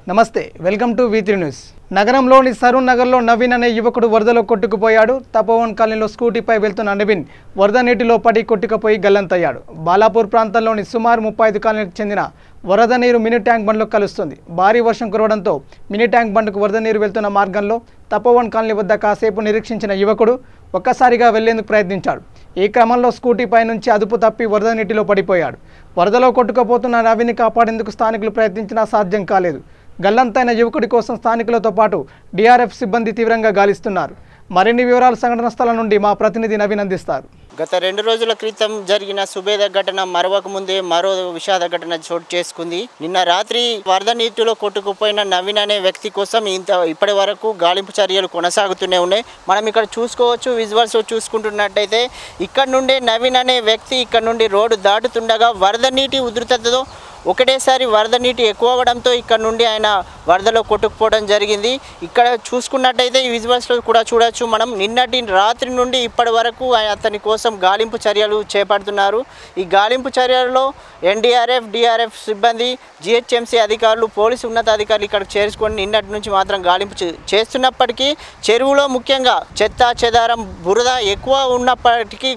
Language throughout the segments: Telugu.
నమస్తే వెల్కమ్ టు V3 న్యూస్. నగరంలోని సరూన్ నగర్లో నవీన్ అనే యువకుడు వరదలో కొట్టుకుపోయాడు. తపోవన్ కాలనీలో స్కూటీపై వెళ్తున్న నవీన్ వరద నీటిలో పడి కొట్టుకుపోయి గల్లంతయ్యాడు. బాలాపూర్ ప్రాంతంలోని సుమారు 35 కాలనీలకు చెందిన వరద నీరు మినీ ట్యాంక్ బండ్లో కలుస్తుంది. భారీ వర్షం కురవడంతో మినీ ట్యాంక్ బండ్కు వరద నీరు వెళ్తున్న మార్గంలో తపోవన్ కాలనీ వద్ద కాసేపు నిరీక్షించిన యువకుడు ఒక్కసారిగా వెళ్లేందుకు ప్రయత్నించాడు. ఈ క్రమంలో స్కూటీపై నుంచి అదుపు తప్పి వరద నీటిలో పడిపోయాడు. వరదలో కొట్టుకుపోతున్న నవీన్ని కాపాడేందుకు స్థానికులు ప్రయత్నించినా సాధ్యం కాలేదు. గల్లంతైన యువకుడి కోసం స్థానికులతో పాటు డిఆర్ఎఫ్ సిబ్బంది తీవ్రంగా గాలిస్తున్నారు. మరిన్ని వివరాలు సంఘటన స్థలం నుండి మా ప్రతినిధి నవీన్ అందిస్తారు. గత 2 రోజుల క్రితం జరిగిన సుబేద ఘటన మరవక ముందే మరో విషాద ఘటన చోటు చేసుకుంది. నిన్న రాత్రి వరద నీటిలో కొట్టుకుపోయిన నవీన్ అనే వ్యక్తి కోసం ఇప్పటి వరకు గాలింపు చర్యలు కొనసాగుతూనే ఉన్నాయి. మనం ఇక్కడ చూసుకోవచ్చు, విజువల్స్ చూసుకుంటున్నట్టయితే ఇక్కడ నుండే నవీన్ అనే వ్యక్తి ఇక్కడ నుండి రోడ్డు దాటుతుండగా వరద నీటి ఉధృతతో ఒకటేసారి వరద నీటి ఎక్కువ అవ్వడంతో ఇక్కడ నుండి ఆయన వరదలో కొట్టుకుపోవడం జరిగింది. ఇక్కడ చూసుకున్నట్టయితే ఈ విజువల్స్లో కూడా చూడొచ్చు మనం. నిన్నటి రాత్రి నుండి ఇప్పటి వరకు అతని కోసం గాలింపు చర్యలు చేపడుతున్నారు. ఈ గాలింపు చర్యల్లో ఎన్డీఆర్ఎఫ్, డిఆర్ఎఫ్ సిబ్బంది, జిహెచ్ఎంసీ అధికారులు, పోలీసు ఉన్నతాధికారులు ఇక్కడ చేర్చుకొని నిన్నటి నుంచి మాత్రం గాలింపు చేస్తున్నప్పటికీ చెరువులో ముఖ్యంగా చెత్త చెదారం బురద ఎక్కువ ఉన్నప్పటికీ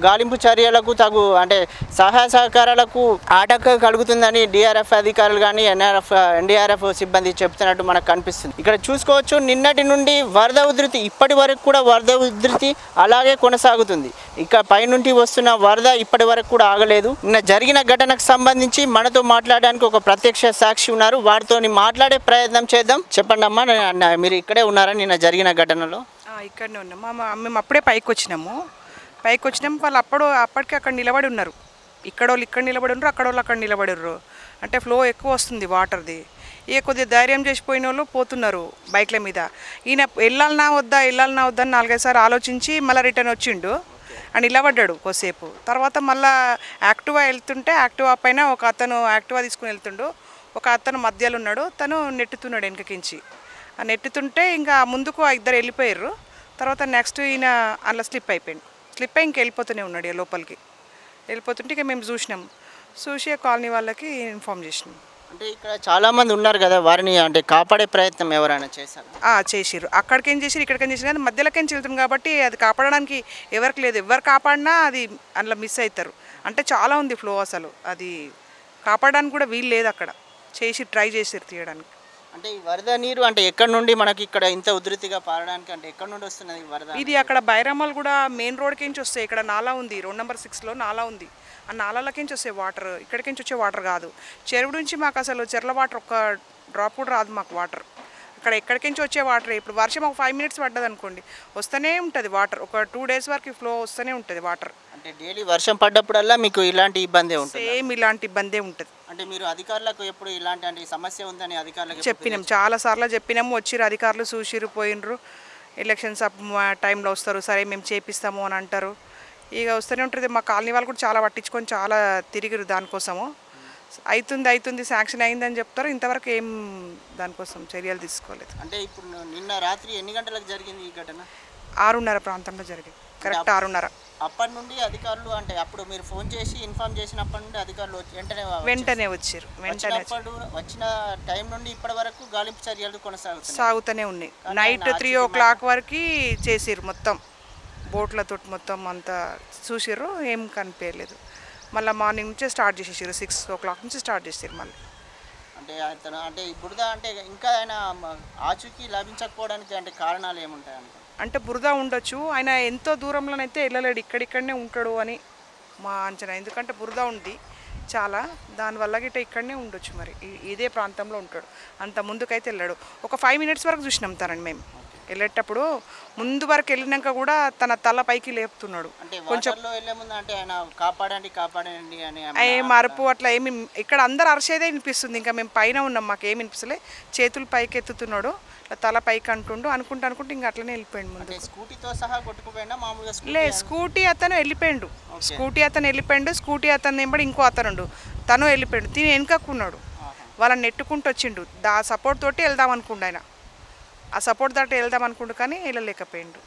గాలింపు చర్యలకు సహాయ సహకారాలకు ఆటంకం కలుగుతుందని డిఆర్ఎఫ్ అధికారులు కానీ ఎన్డీఆర్ఎఫ్ సిబ్బంది చెప్తున్నట్టు మనకు కనిపిస్తుంది. ఇక్కడ చూసుకోవచ్చు, నిన్నటి నుండి వరద ఉధృతి ఇప్పటి వరకు కూడా వరద ఉధృతి అలాగే కొనసాగుతుంది. ఇక పైనుండి వస్తున్న వరద ఇప్పటి వరకు కూడా ఆగలేదు. నిన్న జరిగిన ఘటనకు సంబంధించి మనతో మాట్లాడడానికి ఒక ప్రత్యక్ష సాక్షి ఉన్నారు. వారితో మాట్లాడే ప్రయత్నం చేద్దాం. చెప్పండి అమ్మా, మీరు ఇక్కడే ఉన్నారా నిన్న జరిగిన ఘటనలో? ఇక్కడనే ఉన్నాము. మేము అప్పుడే పైకి వచ్చినాము. వాళ్ళు అప్పటికే అక్కడ నిలబడి ఉన్నారు. ఇక్కడోళ్ళు ఇక్కడ నిలబడి ఉన్నారు, అక్కడోళ్ళు అక్కడ నిలబడి ఉన్నారు. అంటే ఫ్లో ఎక్కువ వస్తుంది వాటర్ది. ఇక కొద్దిగా ధైర్యం చేసిపోయిన వాళ్ళు పోతున్నారు బైక్ల మీద. ఈయన వెళ్ళాలన్నా వద్దా అని 4-5 సార్లు ఆలోచించి మళ్ళీ రిటర్న్ వచ్చిండు అని నిలబడ్డాడు కొద్దిసేపు. తర్వాత మళ్ళీ యాక్టివా వెళ్తుంటే యాక్టివా పైన ఒక అతను యాక్టివా తీసుకుని వెళ్తుండు. ఒక అతను మధ్యలో ఉన్నాడు, తను నెట్టుతున్నాడు వెనకకించి. ఆ నెట్టుతుంటే ఇంకా ముందుకు 2 వెళ్ళిపోయారు. తర్వాత నెక్స్ట్ ఈయన అలా స్లిప్ అయి ఇంక వెళ్ళిపోతూనే ఉన్నాడు. ఇక లోపలికి వెళ్ళిపోతుంటే ఇక మేము చూసి కాలనీ వాళ్ళకి ఇన్ఫామ్ చేసినాం. అంటే ఇక్కడ చాలామంది ఉన్నారు కదా, వారిని కాపాడే ప్రయత్నం ఎవరైనా చేశారు? చేసిర్రు. అక్కడికేం చేసిరు, ఇక్కడికేం చేసిరు, కానీ మధ్యలోకేం వెళ్తుంది కాబట్టి అది కాపాడడానికి ఎవరికి లేదు. ఎవరు కాపాడినా అది అందులో మిస్ అవుతారు. అంటే చాలా ఉంది ఫ్లో, అసలు అది కాపాడడానికి కూడా వీలు లేదు. అక్కడ ట్రై చేసిరు తీయడానికి. అంటే ఈ వరద నీరు ఎక్కడి నుండి మనకి ఇక్కడ ఇంత ఉధృతిగా పారడానికి ఎక్కడి నుండి వస్తున్నది వరద? ఇది అక్కడ బైరామల్ కూడా మెయిన్ రోడ్కి నుంచి వస్తాయి. ఇక్కడ నాలా ఉంది, రోడ్ నెంబర్ 6లో నాలా ఉంది. ఆ నాలాలకించి వస్తాయి వాటర్, ఇక్కడికించి వచ్చే వాటర్ కాదు. చెరువు నుంచి మాకు అసలు చెర్ల వాటర్ ఒక్క డ్రాప్ కూడా రాదు మాకు వాటర్. ఇక్కడ ఎక్కడికించి వచ్చే వాటర్. ఇప్పుడు వర్షం ఒక 5 minutes పడ్డది అనుకోండి, వస్తూనే ఉంటుంది వాటర్. ఒక 2 days వరకు ఫ్లో వస్తూనే ఉంటుంది వాటర్. అంటే డైలీ వర్షం పడ్డప్పుడల్లా మీకు ఇలాంటి ఇబ్బందే ఉంటుంది? సేమ్ ఇలాంటి ఇబ్బందే ఉంటుంది. అంటే మీరు అధికారులకు ఎప్పుడు ఇలాంటి సమస్య ఉందని అధికారులకు చెప్పినాం, చాలాసార్లు చెప్పినాము. వచ్చిర్రు అధికారులు, చూసిరు, పోయినరు. ఎలక్షన్స్ టైంలో వస్తారు, సరే మేము చేపిస్తాము అని అంటారు. ఇక వస్తూనే ఉంటుంది. మా కాలనీ వాళ్ళు కూడా చాలా పట్టించుకొని చాలా తిరిగిరు దానికోసము. అవుతుంది శాంక్షన్ అయిందని చెప్తారు. ఇంతవరకు ఏం దానికోసం చర్యలు తీసుకోలేదు. అంటే ఇప్పుడు నిన్న రాత్రి ఎన్ని గంటలకు జరిగింది ఈ ఘటన? 6:30 ప్రాంతంలో జరిగింది. కరెక్ట్ 6:30. అప్పటి నుండి అధికారులు అప్పుడు మీరు ఫోన్ చేసి ఇన్ఫార్మ్ చేసినప్పటి నుండి అధికారులు వెంటనే వచ్చారు. వచ్చిన టైం నుండి ఇప్పటి వరకు గాలింపు చర్యలు సాగుతూనే ఉన్నాయి. నైట్ 3 o'clock వరకు చేసిర్రు. మొత్తం బోట్లతో మొత్తం అంతా చూసిర్రు, ఏం కనిపించలేదు. మళ్ళీ మార్నింగ్ నుంచే స్టార్ట్ చేసేసారు. 6 o'clock నుంచి స్టార్ట్ చేసారు మళ్ళీ. అంటే బురద ఇంకా ఆయన ఆచూకీ లభించకపోవడానికి కారణాలు ఏముంటాయి? అంటే బురద ఉండొచ్చు. ఆయన ఎంతో దూరంలోనైతే వెళ్ళలేడు, ఇక్కడిక్కడనే ఉంటాడు అని మా అంచనా. ఎందుకంటే బురద ఉంది చాలా, దానివల్ల గిట్ట ఇక్కడనే ఉండొచ్చు. మరి ఇదే ప్రాంతంలో ఉంటాడు, అంత ముందుకైతే వెళ్ళాడు. ఒక 5 minutes వరకు చూసినాం తనని మేము వెళ్ళేటప్పుడు. ముందు వరకు వెళ్ళినాక కూడా తన తల పైకి లేపుతున్నాడు. కొంచెం ఏం అరుపు అట్లా ఏమి, ఇక్కడ అందరు అరిసేదే వినిపిస్తుంది. ఇంకా మేము పైన ఉన్నాం, మాకేం వినిపిస్తలే. చేతులు పైకి ఎత్తుతున్నాడు, తల పైకి అనుకుంటూ ఇంకా అట్లనే వెళ్ళిపోయాడు ముందు. స్కూటీ అతను వెళ్ళిపోయాడు. స్కూటీ అతను ఎంబడి ఇంకో అతను తను వెళ్ళిపోయాడు. తిని వెనుకకున్నాడు, వాళ్ళని నెట్టుకుంటూ వచ్చిండు. సపోర్ట్ తోటి వెళ్దాం అనుకుండు ఆయన. ఆ సపోర్ట్ తోటి వెళ్దాం అనుకుంటు కానీ వెళ్ళలేకపోయిండు.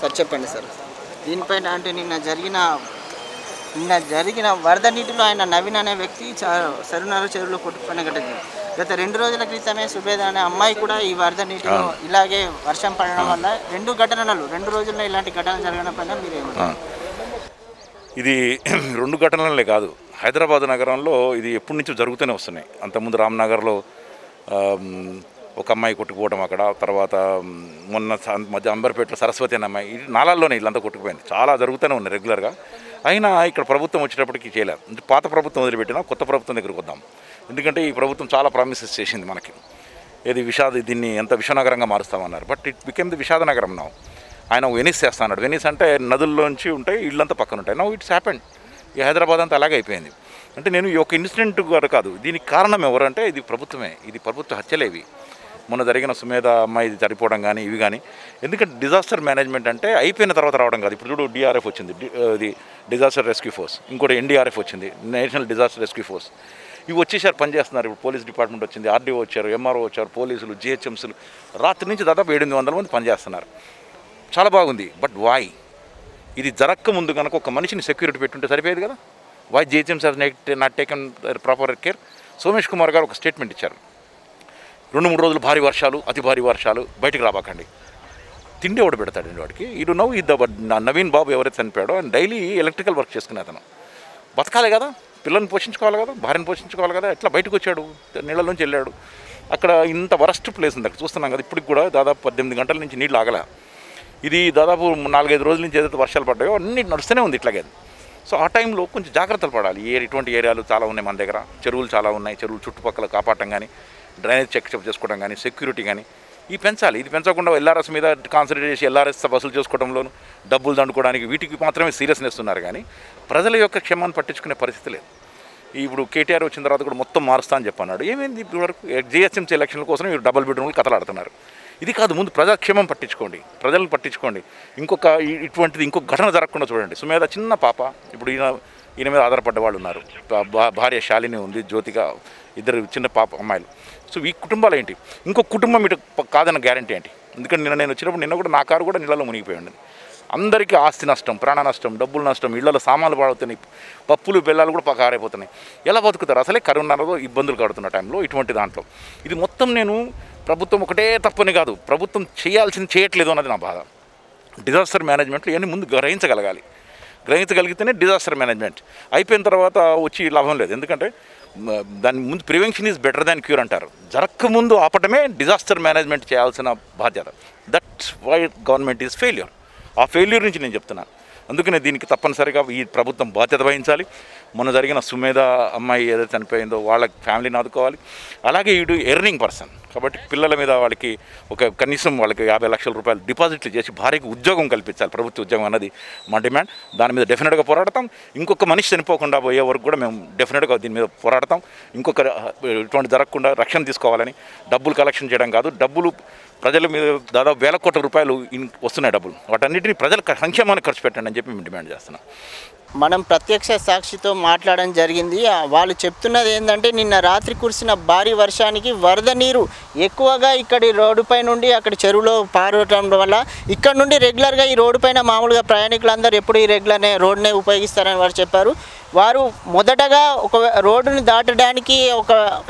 సార్ చెప్పండి సార్, దీనిపైన నిన్న జరిగిన వరద నీటిలో ఆయన నవీన్ అనే వ్యక్తి సరునారు చెరువులో కొట్టుకుపోయిన ఘటన. గత 2 రోజుల క్రితమే సుబేద అనే అమ్మాయి కూడా ఈ వరద నీటిలో ఇలాగే వర్షం పడడం వల్ల 2 రోజుల్లో ఇలాంటి ఘటనలు జరగడం పైన మీరేమంటారు? ఇది 2 ఘటనలే కాదు, హైదరాబాద్ నగరంలో ఇది ఎప్పటి నుంచో జరుగుతూనే వస్తున్నాయి. అంతకుముందు రామ్నగర్లో ఒక అమ్మాయి కొట్టుకుపోవడం, అక్కడ తర్వాత మొన్న మధ్య అంబర్పేటలో సరస్వతి అనే అమ్మాయి, ఇది నాలాల్లోనే ఇల్లంతా కొట్టుకుపోయింది. చాలా జరుగుతూనే ఉన్నాయి రెగ్యులర్గా. అయినా ఇక్కడ ప్రభుత్వం వచ్చేటప్పటికి చేయలేదు. పాత ప్రభుత్వం వదిలిపెట్టినా కొత్త ప్రభుత్వం దగ్గరికి వద్దాం. ఎందుకంటే ఈ ప్రభుత్వం చాలా ప్రామిసెస్ చేసింది మనకి. దీన్ని ఎంత విషనగరంగా మారుస్తామన్నారు. బట్ ఇట్ బికెమ్ ది విషాద నగరం నౌ. ఆయన వెనిస్ చేస్తాడు. వెనిస్ అంటే నదుల్లోంచి ఉంటాయి, ఇళ్ళంతా పక్కన ఉంటాయి. Now it's happened. ఈ హైదరాబాద్ అంతా అలాగే అయిపోయింది. అంటే నేను ఈ ఒక ఇన్సిడెంట్ కూడా కాదు, దీనికి కారణం ఎవరంటే ఇది ప్రభుత్వమే. ఇది ప్రభుత్వ హత్యలేవి. మొన్న జరిగిన సుమేధ అమ్మాయి చనిపోవడం కానీ ఇవి కానీ. ఎందుకంటే డిజాస్టర్ మేనేజ్మెంట్ అంటే అయిపోయిన తర్వాత రావడం కాదు. ఇప్పుడు చూడు, డిఆర్ఎఫ్ వచ్చింది, ఇది డిజాస్టర్ రెస్క్యూ ఫోర్స్, ఇంకోటి ఎన్డీఆర్ఎఫ్ వచ్చింది, నేషనల్ డిజాస్టర్ రెస్క్యూ ఫోర్స్. ఇవి వచ్చేసారు, పనిచేస్తున్నారు. ఇప్పుడు పోలీస్ డిపార్ట్మెంట్ వచ్చింది, ఆర్డీఓ వచ్చారు, ఎంఆర్ఓ వచ్చారు, పోలీసులు, జిహెచ్ఎంసీలు రాత్రి నుంచి దాదాపు 700 మంది పనిచేస్తున్నారు. చాలా బాగుంది. బట్ వాయ్ ఇది జరక్క ముందు కనుక ఒక మనిషిని సెక్యూరిటీ పెట్టుంటే సరిపోయేది కదా. వాయ్ GHMC not taken proper care. Somesh Kumar గారు ఒక స్టేట్మెంట్ ఇచ్చారు, 2-3 రోజులు భారీ వర్షాలు, అతి భారీ వర్షాలు, బయటకు రాబాకండి. తిండి ఎవడు పెడతాడండి వాడికి? ఇది నవీన్ బాబు ఎవరైతే చనిపోయాడో ఆయన డైలీ ఎలక్ట్రికల్ వర్క్ చేసుకునే అతను బతకాలి కదా, పిల్లల్ని పోషించుకోవాలి కదా, భార్యను పోషించుకోవాలి కదా. ఎట్లా బయటకు వచ్చాడు? నీళ్ళలోంచి వెళ్ళాడు. అక్కడ ఇంత వరస్ట్ ప్లేస్ ఉంది. అక్కడ చూస్తున్నాం కదా, ఇప్పటికి కూడా దాదాపు 18 గంటల నుంచి నీళ్ళు ఆగలే. ఇది దాదాపు 4-5 రోజుల నుంచి ఏదైతే వర్షాలు పడ్డాయో అన్నీ నడుస్తూనే ఉంది ఇట్లాగే. సో ఆ టైంలో కొంచెం జాగ్రత్తలు పడాలి. ఇటువంటి ఏరియాలు చాలా ఉన్నాయి మన దగ్గర, చెరువులు చాలా ఉన్నాయి. చెరువులు చుట్టుపక్కల కాపాడటం కానీ, డ్రైనేజ్ చెక్ చేసుకోవడం కానీ, సెక్యూరిటీ కానీ ఇవి పెంచాలి. ఇది పెంచకుండా ఎల్ఆర్ఎస్ మీద కాన్సన్ట్రేట్ చేసి ఎల్ఆర్ఎస్ వసూలు చేసుకోవడంలోనూ, డబ్బులు దండుకోవడానికి, వీటికి మాత్రమే సీరియస్నెస్ ఉన్నారు. కానీ ప్రజల యొక్క క్షేమాన్ని పట్టించుకునే పరిస్థితి లేదు. ఇప్పుడు కేటీఆర్ వచ్చిన తర్వాత కూడా మొత్తం మారుస్తా అని చెప్పన్నాడు. ఏమైంది? ఇప్పుడు వరకు జిహెచ్ఎంసీ ఎలక్షన్ల కోసం మీరు డబుల్ బెడ్రూమ్లు కథలాడుతున్నారు. ఇది కాదు, ముందు ప్రజాక్షేమం పట్టించుకోండి, ప్రజలను పట్టించుకోండి. ఇటువంటిది ఇంకొక ఘటన జరగకుండా చూడండి. సుమేధ చిన్న పాప, ఇప్పుడు ఈయన మీద ఆధారపడ్డ వాళ్ళు ఉన్నారు. భార్య శాలిని ఉంది, జ్యోతిక, 2 చిన్న పాప అమ్మాయిలు. సో ఈ కుటుంబాలు ఏంటి? ఇంకొక కుటుంబం ఇటు కాదన్న గ్యారంటీ ఏంటి? ఎందుకంటే నేను వచ్చినప్పుడు కూడా నా కారు కూడా నీళ్ళలో మునిగిపోయి ఉండింది. అందరికీ ఆస్తి నష్టం, ప్రాణ నష్టం, డబ్బులు నష్టం, ఇళ్లలో సామాన్లు పాడవుతున్నాయి, పప్పులు బెల్లాలు కూడా కారైపోతున్నాయి. ఎలా బతుకుతారు? అసలే కరోనాలో ఇబ్బందులు కడుతున్న టైంలో ఇటువంటి దాంట్లో ఇది మొత్తం నేను ప్రభుత్వం ఒకటే తప్పని కాదు, ప్రభుత్వం చేయాల్సింది చేయట్లేదు అన్నది నా బాధ. డిజాస్టర్ మేనేజ్మెంట్లో ఇవన్నీ ముందు గ్రహించగలిగితేనే డిజాస్టర్ మేనేజ్మెంట్. అయిపోయిన తర్వాత వచ్చి లాభం లేదు. ఎందుకంటే దాని ముందు prevention is better than cure అంటారు. జరగక ముందు ఆపటమే డిజాస్టర్ మేనేజ్మెంట్ చేయాల్సిన బాధ్యత. That's why government is failure. ఆ ఫెయిల్యూర్ నుంచి నేను చెప్తున్నాను. అందుకనే దీనికి తప్పనిసరిగా ఈ ప్రభుత్వం బాధ్యత వహించాలి. మొన్న జరిగిన సుమేధ అమ్మాయి ఏదైతే చనిపోయిందో వాళ్ళ ఫ్యామిలీని ఆదుకోవాలి. అలాగే వీడు ఎర్నింగ్ పర్సన్ కాబట్టి పిల్లల మీద వాళ్ళకి కనీసం వాళ్ళకి 50 లక్షల రూపాయలు డిపాజిట్లు చేసి భార్యకి ఉద్యోగం కల్పించాలి. ప్రభుత్వ ఉద్యోగం అన్నది మా డిమాండ్. దాని మీద డెఫినెట్గా పోరాడతాం. ఇంకొక మనిషి చనిపోకుండా పోయే వరకు కూడా మేము డెఫినెట్గా దీని మీద పోరాడతాం. ఇటువంటి జరగకుండా రక్షణ తీసుకోవాలని, డబ్బులు కలెక్షన్ చేయడం కాదు, డబ్బులు ప్రజల మీద దాదాపు 1,000 కోట్ల రూపాయలు వస్తున్నాయి డబ్బులు, వాటన్నిటిని ప్రజల సంక్షేమానికి ఖర్చు పెట్టండి అని చెప్పి మేము డిమాండ్ చేస్తున్నాం. మనం ప్రత్యక్ష సాక్షితో మాట్లాడడం జరిగింది. వాళ్ళు చెప్తున్నది ఏంటంటే నిన్న రాత్రి కురిసిన భారీ వర్షానికి వరద నీరు ఎక్కువగా ఇక్కడి రోడ్డుపై నుండి అక్కడ చెరువులో పారవటం వల్ల ఇక్కడ నుండి రెగ్యులర్గా ఈ రోడ్డు పైన మామూలుగా ప్రయాణికులందరూ ఎప్పుడు ఈ రెగ్యులర్నే రోడ్డునే ఉపయోగిస్తారని వారు చెప్పారు. వారు మొదటగా ఒక రోడ్డును దాటడానికి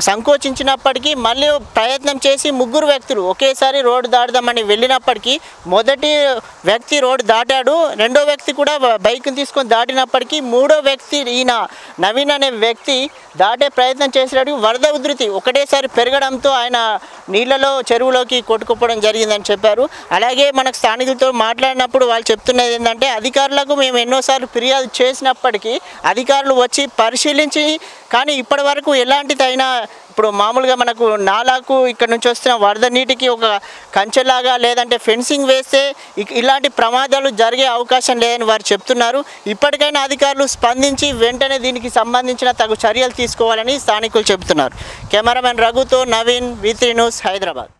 సంకోచించినప్పటికీ మళ్ళీ ప్రయత్నం చేసి 3 వ్యక్తులు ఒకేసారి రోడ్డు దాటుదామని వెళ్ళినప్పటికీ మొదటి వ్యక్తి రోడ్డు దాటాడు, రెండో వ్యక్తి కూడా బైక్ని తీసుకొని దాటినప్పటికీ మూడో వ్యక్తి ఈయన నవీన్ అనే వ్యక్తి దాటే ప్రయత్నం చేసినప్పుడు వరద ఉధృతి ఒకటేసారి పెరగడంతో ఆయన నీళ్ళలో చెరువులోకి కొట్టుకుపోవడం జరిగిందని చెప్పారు. అలాగే మనకు స్థానికులతో మాట్లాడినప్పుడు వాళ్ళు చెప్తున్నది ఏంటంటే అధికారులకు మేము ఎన్నోసార్లు ఫిర్యాదు చేసినప్పటికీ అధికారులు వచ్చి పరిశీలించి కానీ ఇప్పటి వరకు ఎలాంటిదైనా ఇప్పుడు మామూలుగా మనకు నాలాకు ఇక్కడ నుంచి వస్తున్న వరద నీటికి ఒక కంచెలాగా లేదంటే ఫెన్సింగ్ వేస్తే ఇలాంటి ప్రమాదాలు జరిగే అవకాశం లేదని వారు చెప్తున్నారు. ఇప్పటికైనా అధికారులు స్పందించి వెంటనే దీనికి సంబంధించిన తగు చర్యలు తీసుకోవాలని స్థానికులు చెబుతున్నారు. కెమెరామెన్ రఘుతో నవీన్, V3 న్యూస్, హైదరాబాద్.